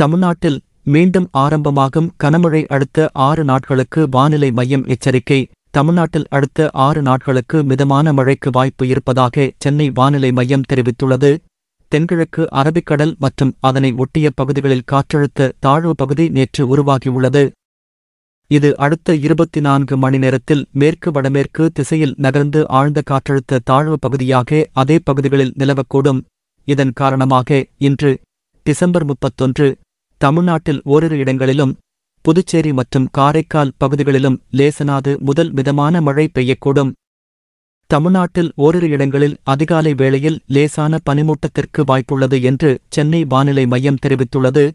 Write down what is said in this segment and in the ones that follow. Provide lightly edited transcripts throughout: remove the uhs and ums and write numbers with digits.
தமிழ்நாட்டில் மீண்டும் ஆரம்பமாகும் கனமழை அடுத்த 6 நாட்களுக்கு வானிலை மையம் எச்சரிக்கை. தமிழ்நாட்டில் அடுத்த 6 நாட்களுக்கு மிதமான மழைக்கு வாய்ப்பு இருப்பதாக சென்னை வானிலை மையம் தெரிவித்துள்ளது. தென்கிழக்கு அரபிக்கடல் மற்றும் அதனை ஒட்டிய பகுதிகளில் காற்றழுத்த தாழ்வு பகுதி நேற்று உருவாகியுள்ளது. இது அடுத்த 24 மணி நேரத்தில் மேற்கு வடமேற்கு திசையில் நகர்ந்து ஆழ்ந்த காற்றழுத்த தாழ்வு பகுதியாக அதே பகுதிகளில் நிலவக்கூடும். இதன் காரணமாக இன்று டிசம்பர் 31 தமிழ்நாட்டில் ஓரிரு இடங்களிலும் புதுச்சேரி மற்றும் காரைக்கால் பகுதிகளிலும் லேசனாது முதல் மிதமான மழை பெய்யக்கூடும். தமிழ்நாட்டில் ஓரிரு இடங்களில் அதிகாலை வேளையில் லேசான பனிமூட்டத்திற்கு வாய்ப்புள்ளது என்று சென்னை வானிலை மையம் தெரிவித்துள்ளது.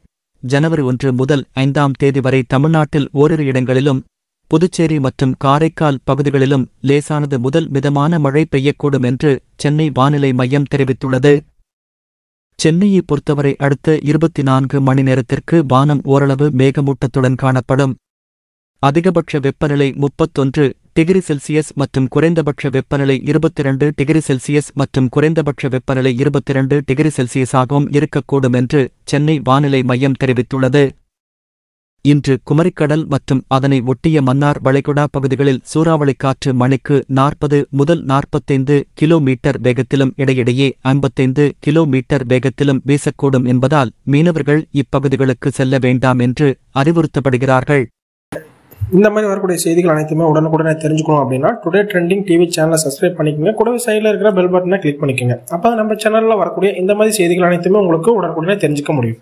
ஜனவரி 1 முதல் 5ஆம் தேதி வரை தமிழ்நாட்டில் ஓரிரு இடங்களிலும் புதுச்சேரி மற்றும் காரைக்கால் பகுதிகளிலும் லேசானது முதல் மிதமான மழை பெய்யக்கூடும் என்று சென்னை வானிலை மையம் தெரிவித்துள்ளது. சென்னையை பொறுத்தவரை அடுத்த 24 மணி நேரத்திற்கு வானம் ஓரளவு மேகமூட்டத்துடன் காணப்படும். அதிகபட்ச வெப்பநிலை 31 டிகிரி செல்சியஸ் மற்றும் குறைந்தபட்ச வெப்பநிலை 22 டிகிரி செல்சியஸ் மற்றும் குறைந்தபட்ச வெப்பநிலை 22 டிகிரி செல்சியஸாகவும் இருக்கக்கூடும் என்று சென்னை வானிலை மையம் தெரிவித்துள்ளது. இன்று குமரிக்கடல் மற்றும் அதனை ஒட்டிய மன்னார் வளைகுடா பகுதிகளில் சூறாவளி காற்று மணிக்கு 40 முதல் 45 கிலோமீட்டர் வேகத்திலும் இடையிடையே 55 கிலோமீட்டர் வேகத்திலும் வீசக்கூடும் என்பதால் மீனவர்கள் இப்பகுதிகளுக்கு செல்ல வேண்டாம் என்று அறிவுறுத்தப்படுகிறார்கள். இந்த மாதிரி வரக்கூடிய செய்திகள் அனைத்துமே உடனுக்குடனே தெரிஞ்சுக்கணும் அப்படின்னா டுடே ட்ரெண்டிங் டிவி சேனலை சப்ஸ்கிரைப் பண்ணிக்கோங்க. கூடவே சைடில் இருக்கிற பெல் பட்டனை கிளிக் பண்ணிக்கோங்க. அப்போ நம்ம சேனலில் வரக்கூடிய இந்த மாதிரி செய்திகள் அனைத்துமே உங்களுக்கு உடனுக்குடனே தெரிஞ்சுக்க முடியும்.